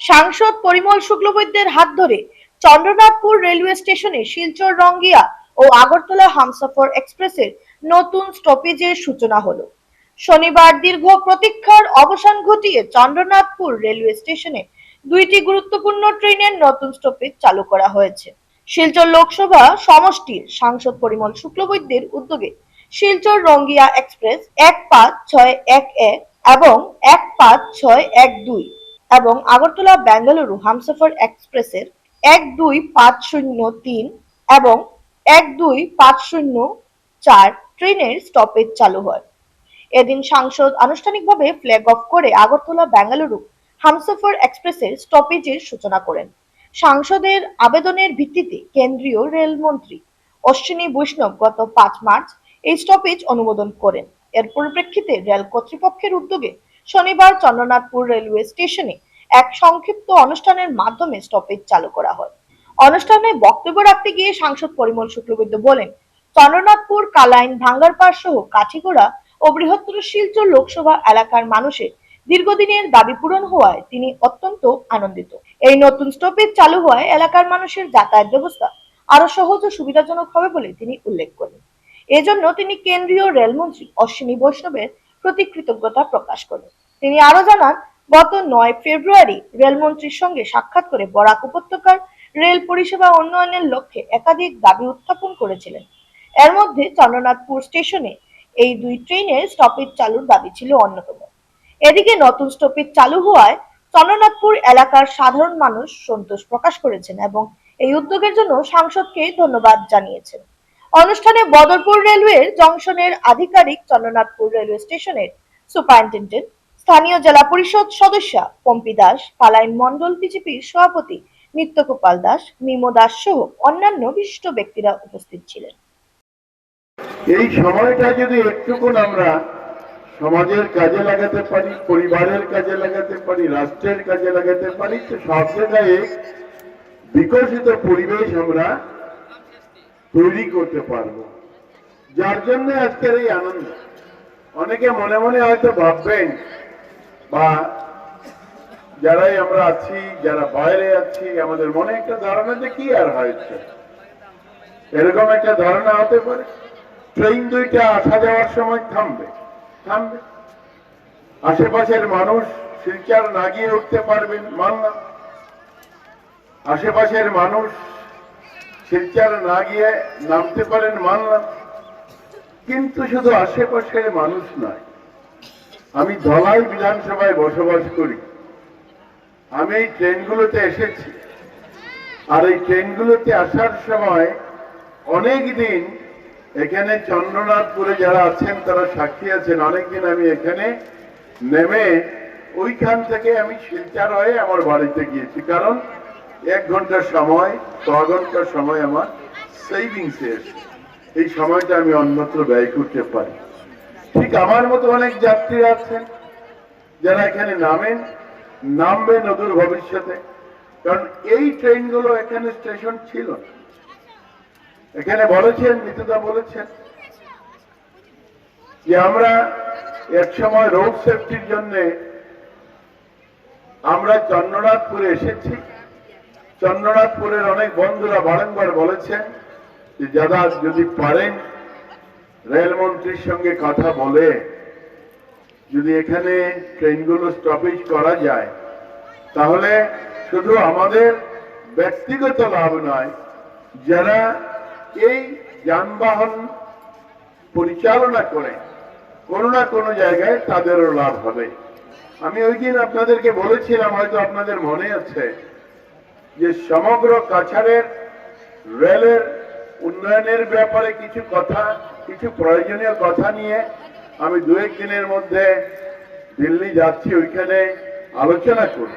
সাংসদ পরিমল শুক্লবৈদ্যের হাত ধরে চন্দ্রনাথপুর রেলওয়ে স্টেশনে শিলচর রঙ্গিয়া ও আগরতলা হামসফর এক্সপ্রেসের নতুন স্টপেজের সূচনা হলো। শনিবার দীর্ঘ প্রতীক্ষার অবসান ঘটিয়ে চন্দ্রনাথপুর রেলওয়ে স্টেশনে দুইটি গুরুত্বপূর্ণ ট্রেনের নতুন স্টপেজ চালু করা হয়েছে। শিলচর লোকসভা সমষ্টির সাংসদ পরিমল শুক্লবৈদ্যের উদ্যোগে শিলচর রঙ্গিয়া এক্সপ্রেস ১৫৬১১ এবং ১৫৬১২ এবং আগরতলা বেঙ্গালুরু হামসফর এক্সপ্রেসের ১২৫০৩ এবং ১২৫০৪ ট্রেনের স্টপেজ চালু হয়। এদিন সাংসদ আনুষ্ঠানিকভাবে ফ্ল্যাগ অফ করে আগরতলা বেঙ্গালুরু হামসফর এক্সপ্রেসের স্টপেজের সূচনা করেন। সাংসদের আবেদনের ভিত্তিতে কেন্দ্রীয় রেলমন্ত্রী অশ্বিনী বৈষ্ণব গত ৫ মার্চ এই স্টপেজ অনুমোদন করেন। এর পরিপ্রেক্ষিতে রেল কর্তৃপক্ষের উদ্যোগে শনিবার চন্দ্রনাথপুর রেলওয়ে স্টেশনে এক সংক্ষিপ্ত অনুষ্ঠানের মাধ্যমে স্টপেজ চালু করা হয়। অনুষ্ঠানে বক্তব্য রাখতে গিয়ে সাংসদ পরিমল শুক্লবৈদ্য বলেন, চন্দ্রনাথপুর, কালাইন, ভাঙ্গারপাড় সহ কাঠিগড়া ও বৃহত্তর শিলচর লোকসভা এলাকার মানুষের দীর্ঘদিনের দাবি পূরণ হওয়ায় তিনি অত্যন্ত আনন্দিত। এই নতুন স্টপেজ চালু হওয়ায় এলাকার মানুষের যাতায়াত ব্যবস্থা আরো সহজ ও সুবিধাজনক হবে বলে তিনি উল্লেখ করেন। এজন্য তিনি কেন্দ্রীয় রেলমন্ত্রী অশ্বিনী বৈষ্ণবের প্রতি কৃতজ্ঞতা প্রকাশ করেন। তিনি আরো জানান, গত ৯ ফেব্রুয়ারি রেলমন্ত্রীর সঙ্গে সাক্ষাৎ করে বরাক উপত্যকার রেল পরিষেবা উন্নয়নের লক্ষ্যে একাধিক দাবি উত্থাপন করেছিলেন। এর মধ্যে চন্দ্রনাথপুর স্টেশনে এই দুই ট্রেনের স্টপেজ চালুর দাবি ছিল অন্যতম। এদিকে নতুন স্টপেজ চালু হওয়ায় চন্দ্রনাথপুর এলাকার সাধারণ মানুষ সন্তোষ প্রকাশ করেছেন এবং এই উদ্যোগের জন্য সাংসদকে ধন্যবাদ জানিয়েছেন। অনুষ্ঠানে বদরপুর রেলওয়ের জংশনের আধিকারিক, চন্দ্রনাথপুর রেলওয়ে স্টেশনের সুপারিনটেন্ডেন্ট, স্থানীয় জেলা পরিষদ সদস্যা পম্পি দাস, কালাইন মন্ডল বিজেপির সভাপতি নিত্যগোপাল দাস, মিমো দাস সহ অন্যান্য বিশিষ্ট ব্যক্তিরা উপস্থিত ছিলেন। এই সময়টা যদি একটুকুন আমরা সমাজের কাজে লাগাতে পারি, পরিবারের কাজে লাগাতে পারি, রাষ্ট্রের কাজে লাগাতে পারি, তো সব জায়গায় বিকশিত পরিবেশ আমরা তৈরি করতে পারবো। যার জন্য আজকের এই আনন্দ। অনেকে মনে মনে হয়তো ভাববেন, বা যারাই আমরা আছি, যারা বাইরে আছি, আমাদের মনে একটা ধারণা যে কি আর হয়েছে, এরকম একটা ধারণা হতে পারে। ট্রেন দুইটা আসা যাওয়ার সময় থামবে, আশেপাশের মানুষ শিলচর না গিয়ে উঠতে পারবেন, মানলাম। আশেপাশের মানুষ শিলচর না গিয়ে নামতে পারেন, মানলাম। কিন্তু শুধু আশেপাশের মানুষ নয়, আমি ধলাই বিধানসভায় বসবাস করি। আমি এই ট্রেনগুলোতে এসেছি, আর এই ট্রেনগুলোতে আসার সময় অনেক দিন এখানে চন্দ্রনাথপুরে যারা আছেন তারা সাক্ষী আছেন, অনেকদিন আমি এখানে নেমে ওইখান থেকে আমি শিলচর হয়ে আমার বাড়িতে গিয়েছি। কারণ 1 ঘন্টার সময়, 6 ঘন্টার সময় আমার সেভিংসে এসে এই সময়টা আমি অন্যত্র ব্যয় করতে পারি। ঠিক আমার মতো অনেক যাত্রী আছেন যারা এখানে নামবেন অদূর ভবিষ্যতে। কারণ এই ট্রেনগুলো এখানে স্টেশন ছিল না। এখানে বলেছেন, মিতুদা বলেছেন যে আমরা এক সময় রোড সেফটির জন্য আমরা চন্দ্রনাথপুরে এসেছি। চন্দ্রনাথপুরের অনেক বন্ধুরা বারংবার বলেছেন যে দাদা যদি পারেন রেলমন্ত্রীর সঙ্গে কথা বলে যদি এখানে ট্রেনগুলো স্টপেজ করা যায়, তাহলে শুধু আমাদের ব্যক্তিগত লাভ নয়, যারা এই যানবাহন পরিচালনা করে কোনো না কোনো জায়গায় তাদেরও লাভ হবে। আমি ওই দিন আপনাদেরকে বলেছিলাম, হয়তো আপনাদের মনে আছে, যে সমগ্র কাছাড়ের রেলের উন্নয়নের ব্যাপারে কিছু প্রয়োজনীয় কথা নিয়ে আমি 2-1 দিনের মধ্যে দিল্লি যাচ্ছি, ওইখানে আলোচনা করব।